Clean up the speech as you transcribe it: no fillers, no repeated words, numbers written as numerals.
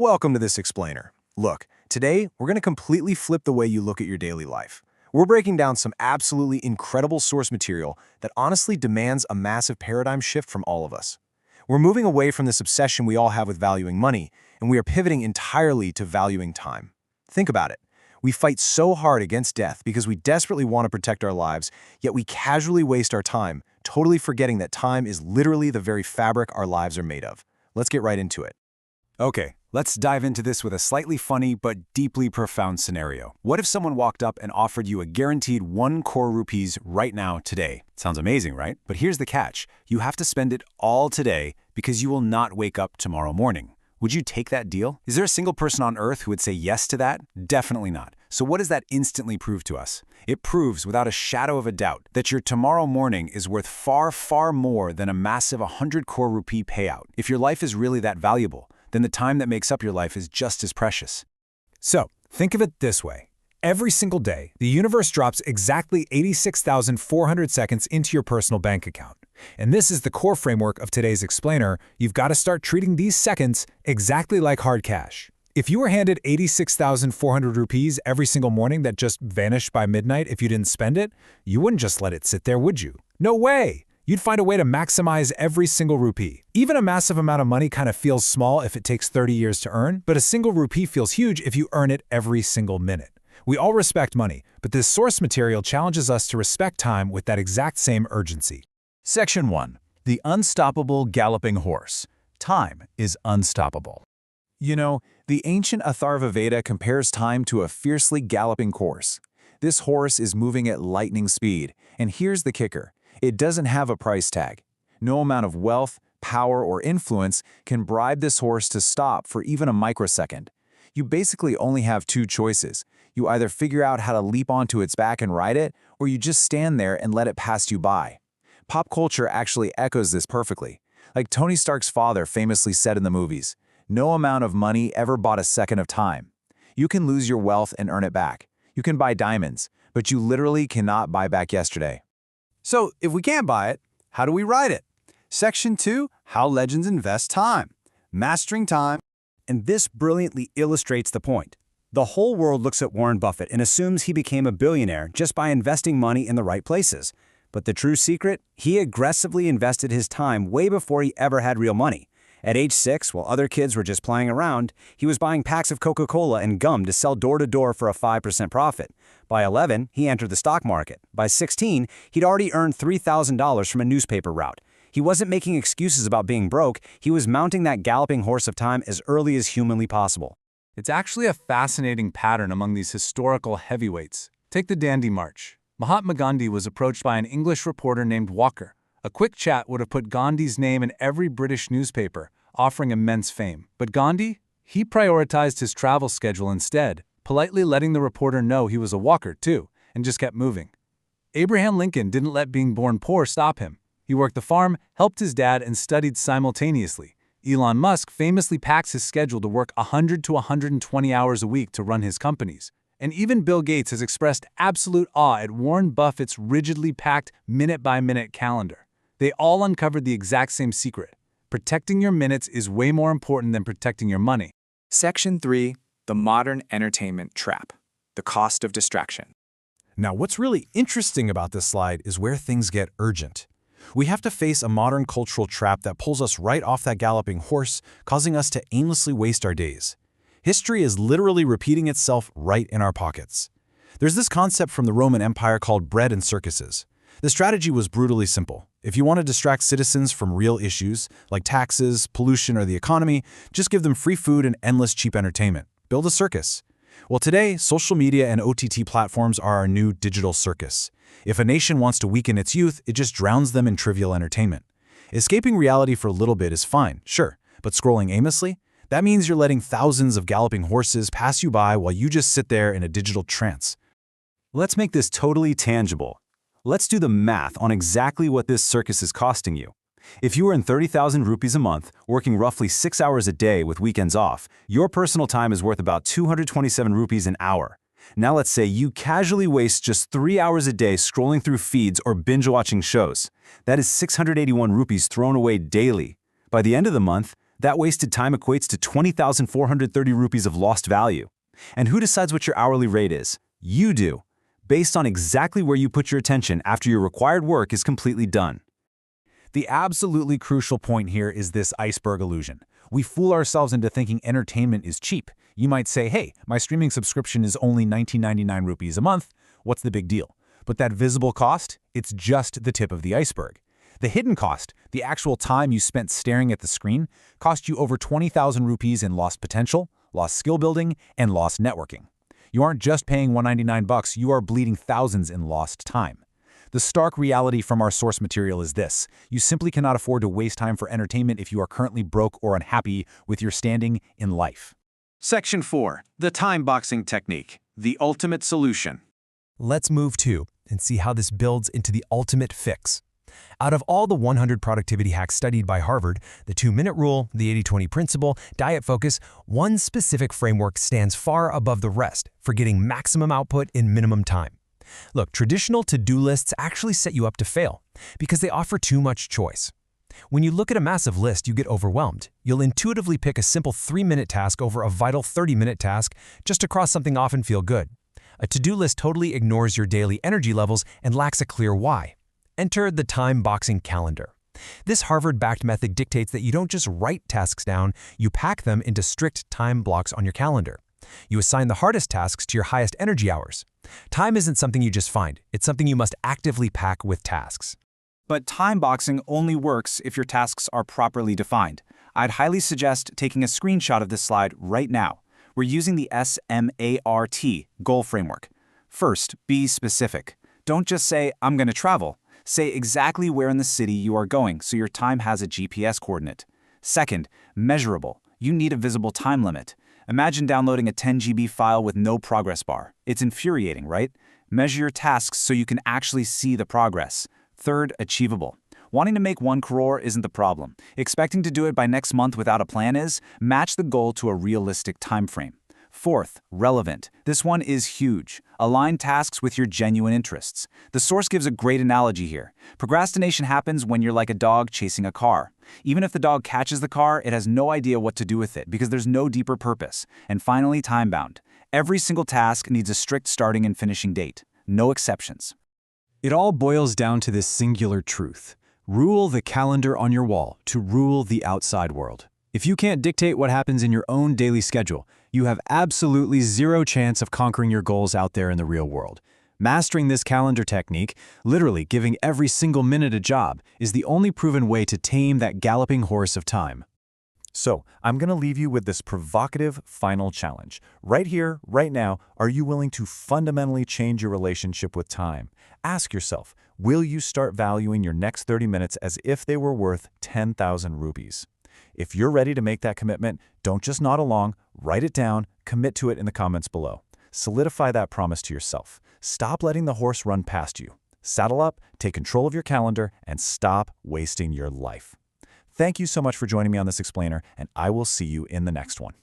Welcome to this explainer. Look, today we're going to completely flip the way you look at your daily life. We're breaking down some absolutely incredible source material that honestly demands a massive paradigm shift from all of us. We're moving away from this obsession we all have with valuing money, and we are pivoting entirely to valuing time. Think about it. We fight so hard against death because we desperately want to protect our lives, yet we casually waste our time, totally forgetting that time is literally the very fabric our lives are made of. Let's get right into it. Okay, let's dive into this with a slightly funny but deeply profound scenario. What if someone walked up and offered you a guaranteed 1 crore rupees right now, today? Sounds amazing, right? But here's the catch. You have to spend it all today because you will not wake up tomorrow morning. Would you take that deal? Is there a single person on earth who would say yes to that? Definitely not. So what does that instantly prove to us? It proves without a shadow of a doubt that your tomorrow morning is worth far, far more than a massive 100 crore rupee payout. If your life is really that valuable, then the time that makes up your life is just as precious. So, think of it this way. Every single day, the universe drops exactly 86,400 seconds into your personal bank account. And this is the core framework of today's explainer. You've got to start treating these seconds exactly like hard cash. If you were handed 86,400 rupees every single morning that just vanished by midnight if you didn't spend it, you wouldn't just let it sit there, would you? No way! You'd find a way to maximize every single rupee. Even a massive amount of money kind of feels small if it takes 30 years to earn, but a single rupee feels huge if you earn it every single minute. We all respect money, but this source material challenges us to respect time with that exact same urgency. Section 1. The Unstoppable Galloping Horse. Time is unstoppable. You know, the ancient Atharva Veda compares time to a fiercely galloping horse. This horse is moving at lightning speed, and here's the kicker. It doesn't have a price tag. No amount of wealth, power, or influence can bribe this horse to stop for even a microsecond. You basically only have two choices. You either figure out how to leap onto its back and ride it, or you just stand there and let it pass you by. Pop culture actually echoes this perfectly. Like Tony Stark's father famously said in the movies, "No amount of money ever bought a second of time." You can lose your wealth and earn it back. You can buy diamonds, but you literally cannot buy back yesterday. So, if we can't buy it, how do we ride it? Section 2, How Legends Invest Time. Mastering time. And this brilliantly illustrates the point. The whole world looks at Warren Buffett and assumes he became a billionaire just by investing money in the right places. But the true secret? He aggressively invested his time way before he ever had real money. At age 6, while other kids were just playing around, he was buying packs of Coca-Cola and gum to sell door to door for a 5% profit. By 11, he entered the stock market. By 16, he'd already earned $3,000 from a newspaper route. He wasn't making excuses about being broke, he was mounting that galloping horse of time as early as humanly possible. It's actually a fascinating pattern among these historical heavyweights. Take the Dandi March. Mahatma Gandhi was approached by an English reporter named Walker. A quick chat would have put Gandhi's name in every British newspaper, offering immense fame. But Gandhi? He prioritized his travel schedule instead, politely letting the reporter know he was a walker too, and just kept moving. Abraham Lincoln didn't let being born poor stop him. He worked the farm, helped his dad, and studied simultaneously. Elon Musk famously packs his schedule to work 100 to 120 hours a week to run his companies. And even Bill Gates has expressed absolute awe at Warren Buffett's rigidly packed minute-by-minute calendar. They all uncovered the exact same secret. Protecting your minutes is way more important than protecting your money. Section 3. The Modern Entertainment Trap. The Cost of Distraction. Now, what's really interesting about this slide is where things get urgent. We have to face a modern cultural trap that pulls us right off that galloping horse, causing us to aimlessly waste our days. History is literally repeating itself right in our pockets. There's this concept from the Roman Empire called bread and circuses. The strategy was brutally simple. If you want to distract citizens from real issues, like taxes, pollution, or the economy, just give them free food and endless cheap entertainment. Build a circus. Well, today, social media and OTT platforms are our new digital circus. If a nation wants to weaken its youth, it just drowns them in trivial entertainment. Escaping reality for a little bit is fine, sure, but scrolling aimlessly? That means you're letting thousands of galloping horses pass you by while you just sit there in a digital trance. Let's make this totally tangible. Let's do the math on exactly what this circus is costing you. If you earn 30,000 rupees a month, working roughly 6 hours a day with weekends off, your personal time is worth about 227 rupees an hour. Now let's say you casually waste just 3 hours a day scrolling through feeds or binge-watching shows. That is 681 rupees thrown away daily. By the end of the month, That wasted time equates to 20,430 rupees of lost value. And who decides what your hourly rate is? You do, based on exactly where you put your attention after your required work is completely done. The absolutely crucial point here is this iceberg illusion. We fool ourselves into thinking entertainment is cheap. You might say, hey, my streaming subscription is only 1999 rupees a month. What's the big deal? But that visible cost, it's just the tip of the iceberg. The hidden cost, the actual time you spent staring at the screen, cost you over 20,000 rupees in lost potential, lost skill building, and lost networking. You aren't just paying $199, you are bleeding thousands in lost time. The stark reality from our source material is this: you simply cannot afford to waste time for entertainment if you are currently broke or unhappy with your standing in life. Section 4. The time boxing technique. The ultimate solution. Let's move to and see how this builds into the ultimate fix. Out of all the 100 productivity hacks studied by Harvard, the 2-minute rule, the 80-20 principle, diet focus, one specific framework stands far above the rest for getting maximum output in minimum time. Look, traditional to-do lists actually set you up to fail because they offer too much choice. When you look at a massive list, you get overwhelmed. You'll intuitively pick a simple 3-minute task over a vital 30-minute task just to cross something off and feel good. A to-do list totally ignores your daily energy levels and lacks a clear why. Enter the time boxing calendar. This Harvard-backed method dictates that you don't just write tasks down, you pack them into strict time blocks on your calendar. You assign the hardest tasks to your highest energy hours. Time isn't something you just find, it's something you must actively pack with tasks. But time boxing only works if your tasks are properly defined. I'd highly suggest taking a screenshot of this slide right now. We're using the SMART goal framework. First, be specific. Don't just say, I'm going to travel. Say exactly where in the city you are going so your time has a GPS coordinate. Second, measurable. You need a visible time limit. Imagine downloading a 10 GB file with no progress bar. It's infuriating, right? Measure your tasks so you can actually see the progress. Third, achievable. Wanting to make 1 crore isn't the problem. Expecting to do it by next month without a plan is. Match the goal to a realistic time frame. Fourth, relevant. This one is huge. Align tasks with your genuine interests. The source gives a great analogy here. Procrastination happens when you're like a dog chasing a car. Even if the dog catches the car, it has no idea what to do with it because there's no deeper purpose. And finally, time-bound. Every single task needs a strict starting and finishing date. No exceptions. It all boils down to this singular truth. Rule the calendar on your wall to rule the outside world. If you can't dictate what happens in your own daily schedule, you have absolutely zero chance of conquering your goals out there in the real world. Mastering this calendar technique, literally giving every single minute a job, is the only proven way to tame that galloping horse of time. So, I'm going to leave you with this provocative final challenge. Right here, right now, are you willing to fundamentally change your relationship with time? Ask yourself, will you start valuing your next 30 minutes as if they were worth 10,000 rupees? If you're ready to make that commitment, don't just nod along, write it down, commit to it in the comments below. Solidify that promise to yourself. Stop letting the horse run past you. Saddle up, take control of your calendar, and stop wasting your life. Thank you so much for joining me on this explainer, and I will see you in the next one.